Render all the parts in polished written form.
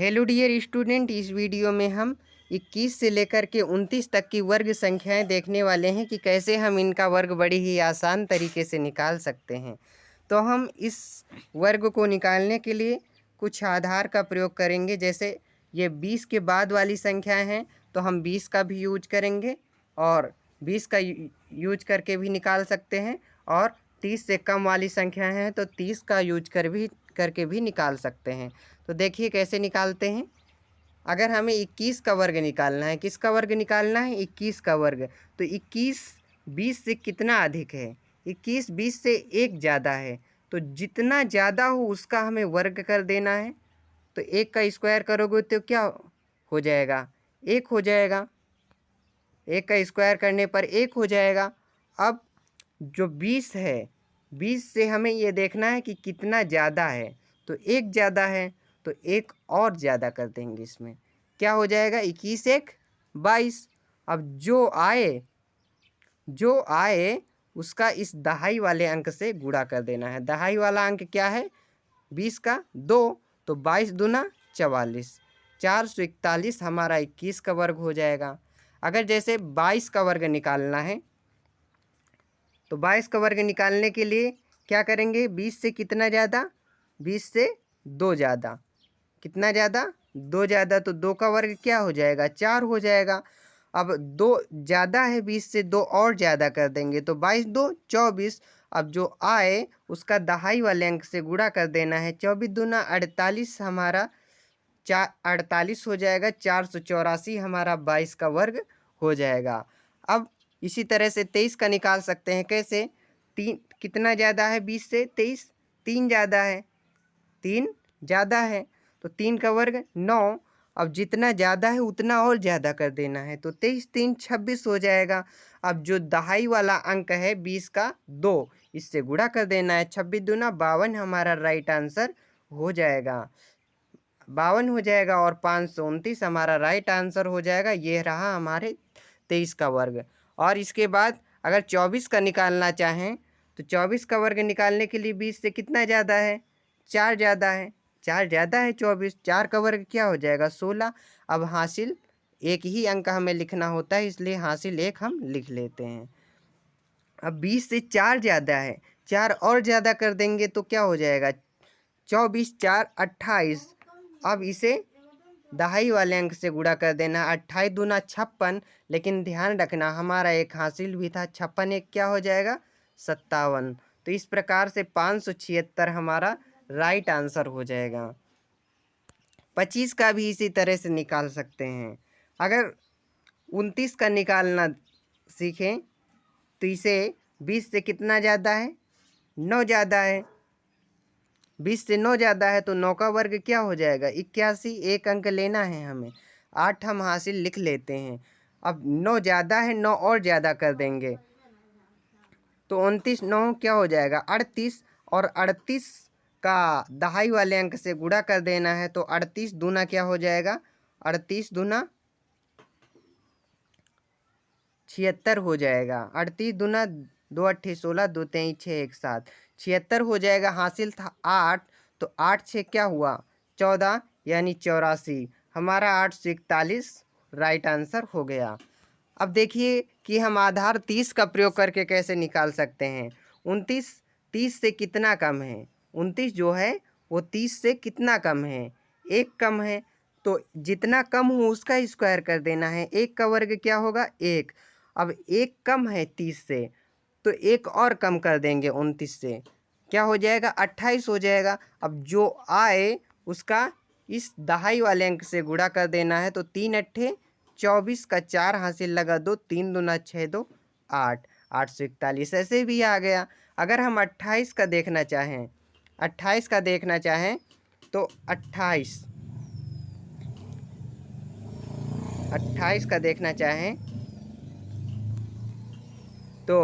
Hello dear student, इस video में हम 21 से लेकर के 29 तक की वर्ग संख्याएं देखने वाले हैं कि कैसे हम इनका वर्ग बड़ी ही आसान तरीके से निकाल सकते हैं। तो हम इस वर्ग को निकालने के लिए कुछ आधार का प्रयोग करेंगे। जैसे ये 20 के बाद वाली संख्याएं हैं तो हम 20 का भी यूज करेंगे और 20 का यूज करके भी निकाल सकते हैं, और 30 से कम वाली संख्याएं हैं तो 30 का यूज करके भी निकाल सकते हैं। तो देखिए कैसे निकालते हैं। अगर हमें 21 का वर्ग निकालना है, किसका वर्ग निकालना है? 21 का वर्ग। तो 21 20 से कितना अधिक है? 21 20 से एक ज़्यादा है, तो जितना ज़्यादा हो उसका हमें वर्ग कर देना है। तो एक का स्क्वायर करोगे तो क्या हो जाएगा? एक हो जाएगा। एक का स्क्वायर करने पर एक हो जाएगा। अब जो 20 है, 20 से हमें ये देखना है कि कितना ज़्यादा है। तो एक ज़्यादा है तो एक और ज़्यादा कर देंगे। इसमें क्या हो जाएगा? 21 एक 22। अब जो आए उसका इस दहाई वाले अंक से गुणा कर देना है। दहाई वाला अंक क्या है? 20 का 2, तो 22 दूना 44, 441 हमारा 21 का वर्ग हो जाएगा। अगर जैसे 22 का वर्ग निकालना है तो 22 का वर्ग निकालने के लिए क्या करेंगे? 20 से कितना ज़्यादा? 20 से 2 ज़्यादा। कितना ज़्यादा? 2 ज़्यादा, तो 2 का वर्ग क्या हो जाएगा? 4 हो जाएगा। अब 2 ज़्यादा है, 20 से 2 और ज़्यादा कर देंगे तो 22 2 24। अब जो आए उसका दहाई वाले अंक से गुणा कर देना है। 24 दूना 48 हमारा 48 हो जाएगा। 484 हमारा 22 का वर्ग हो जाएगा। अब इसी तरह से 23 का निकाल सकते हैं। कैसे? तीन कितना ज़्यादा है 20 से? 23 3 ज़्यादा है, 3 ज़्यादा है, तो 3 का वर्ग 9। अब जितना ज़्यादा है उतना और ज़्यादा कर देना है, तो 23 3 26 हो जाएगा। अब जो दहाई वाला अंक है 20 का 2, इससे गुणा कर देना है। 26 दूना 52 हमारा राइट आंसर हो जाएगा। 52 हो जाएगा और 529 हमारा राइट आंसर हो जाएगा। ये रहा हमारे 23 का वर्ग। और इसके बाद अगर 24 का निकालना चाहें तो 24 का वर्ग निकालने के लिए 20 से कितना ज़्यादा है? 4 ज़्यादा है। 4 ज़्यादा है 24, 4 का वर्ग क्या हो जाएगा? 16। अब हासिल एक ही अंक हमें लिखना होता है, इसलिए हासिल एक हम लिख लेते हैं। अब 20 से 4 ज़्यादा है, 4 और ज़्यादा कर देंगे तो क्या हो जाएगा? 24 4 28। अब इसे दहाई वाले अंक से गुणा कर देना। 28 दूना 56, लेकिन ध्यान रखना हमारा एक हासिल भी था। 56 एक क्या हो जाएगा? 57। तो इस प्रकार से 576 हमारा राइट आंसर हो जाएगा। 25 का भी इसी तरह से निकाल सकते हैं। अगर 29 का निकालना सीखें तो इसे 20 से कितना ज़्यादा है? 9 ज़्यादा है। 20 से 9 ज़्यादा है तो 9 का वर्ग क्या हो जाएगा? 81। एक अंक लेना है हमें, 8 हम हासिल लिख लेते हैं। अब 9 ज़्यादा है, 9 और ज़्यादा कर देंगे तो 29 9 क्या हो जाएगा? 38। और 38 का दहाई वाले अंक से गुणा कर देना है, तो 38 दूना क्या हो जाएगा? 38 दूना 76 हो जाएगा। 38 दूना 2 8 16, 2 3 6 1 7, 76 हो जाएगा। हासिल था 8, तो 8 से क्या हुआ? 14 यानी 84। हमारा 841 राइट आंसर हो गया। अब देखिए कि हम आधार 30 का प्रयोग करके कैसे निकाल सकते हैं। 29 30 से कितना कम है? 29 जो है वो 30 से कितना कम है? एक कम है, तो जितना कम हो उसका स्क्वायर कर देना है। एक का वर्ग क्या होगा? एक। अब एक कम है 30 से, तो एक और कम कर देंगे 29 से, क्या हो जाएगा? 28 हो जाएगा। अब जो आए उसका इस दहाई वाले अंक से गुणा कर देना है, तो 3 अट्ठे 24 का 4 हासिल लगा दो, 3 दूना 6 2 8, 841 ऐसे भी आ गया। अगर हम 28 का देखना चाहें, 28 का देखना चाहें तो 28 का देखना चाहें तो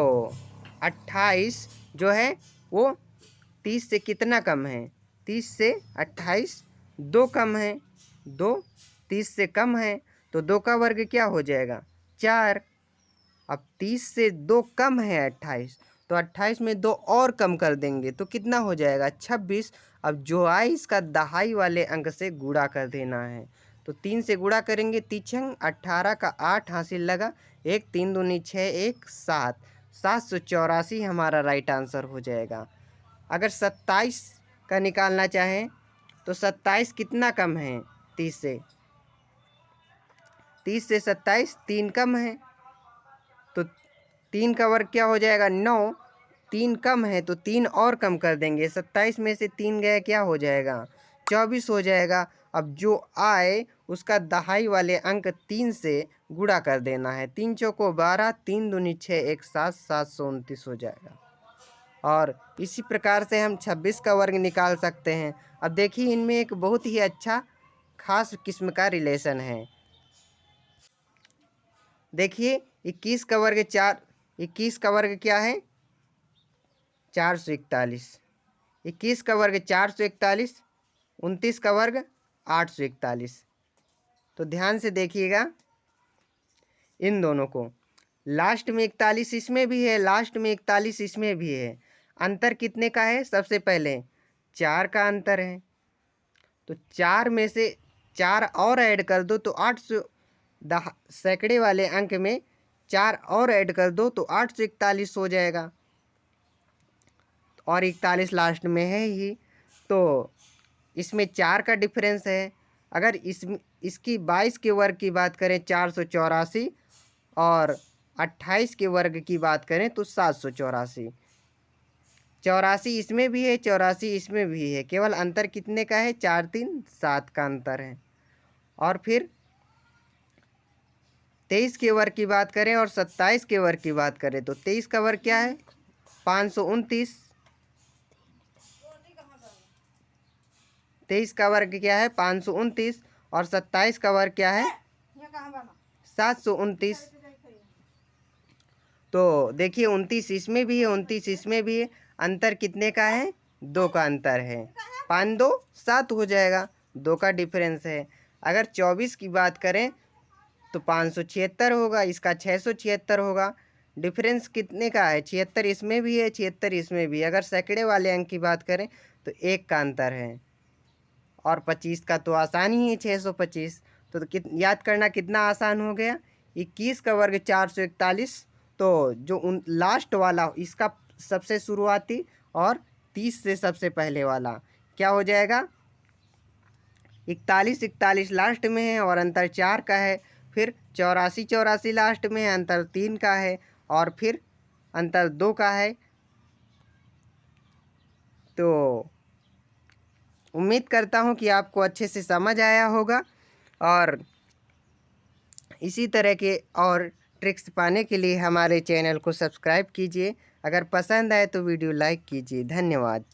28 जो है वो 30 से कितना कम है? 30 से 28 2 कम है, 2 30 से कम है, तो 2 का वर्ग क्या हो जाएगा? 4। अब 30 से 2 कम है 28, तो 28 में 2 और कम कर देंगे तो कितना हो जाएगा 26। अब जो आए इसका दहाई वाले अंक से गुणा कर देना है। तो 3 से गुणा करेंगे, तीछंग 18 का 8 हासिल लगा, 1 3 दूनी 6 1 7, 784 हमारा राइट आंसर हो जाएगा। अगर 27 का निकालना चाहें तो 27 कितना कम है 30 से, 30 से 27 3 कम है, तो 3 का वर्ग क्या हो जाएगा 9, 3 कम है तो 3 और कम कर देंगे, 27 में से 3 गया क्या हो जाएगा 24 हो जाएगा। अब जो आए उसका दहाई वाले अंक 3 से गुणा कर देना है, 3 चौको 12, 3 दूनी 6 1 7, 729 हो जाएगा। और इसी प्रकार से हम 26 का वर्ग निकाल सकते हैं। अब देखिए इनमें एक बहुत ही अच्छा खास किस्म का रिलेशन है। देखिए 21 का वर्ग 4, 21 का वर्ग क्या है 441, 21 का वर्ग 441, 29 का वर्ग 841। तो ध्यान से देखिएगा इन दोनों को, लास्ट में 41 इसमें भी है, लास्ट में 41 इसमें भी है। अंतर कितने का है, सबसे पहले 4 का अंतर है, तो 4 में से 4 और ऐड कर दो तो 800, सैकड़े वाले अंक में 4 और ऐड कर दो तो 841 हो जाएगा, और 41 लास्ट में है ही, तो इसमें 4 का डिफरेंस है। अगर इसकी 22 के वर्ग की बात करें 484, और 28 के वर्ग की बात करें तो 784, 84 इसमें भी है 84 इसमें भी है, केवल अंतर कितने का है 4 3 7 का अंतर है। और फिर 23 के वर्ग की बात करें और 27 के वर्ग की बात करें तो 23 का वर्ग क्या है 529, 23 का वर्ग क्या है 529, और 27 का वर्ग क्या है 729। तो देखिए 29 इसमें भी है 29 इसमें भी है, अंतर कितने का है 2 का अंतर है, 5 2 7 हो जाएगा, 2 का डिफरेंस है। अगर 24 की बात करें तो 576 होगा, इसका 676 होगा, डिफरेंस कितने का है 76 इसमें भी है 76 इसमें भी है। अगर सैकड़े वाले अंक की बात करें तो 1 का अंतर है, और 25 का तो आसान ही है 625। तो याद करना कितना आसान हो गया, 21 का वर्ग 441, तो जो लास्ट वाला इसका सबसे शुरुआती और 30 से सबसे पहले वाला क्या हो जाएगा 41 41 लास्ट में है और अंतर 4 का है, फिर 84 84 लास्ट में है अंतर 3 का है, और फिर अंतर 2 का है। तो उम्मीद करता हूँ कि आपको अच्छे से समझ आया होगा, और इसी तरह के और ट्रिक्स पाने के लिए हमारे चैनल को सब्सक्राइब कीजिए। अगर पसंद आए तो वीडियो लाइक कीजिए। धन्यवाद।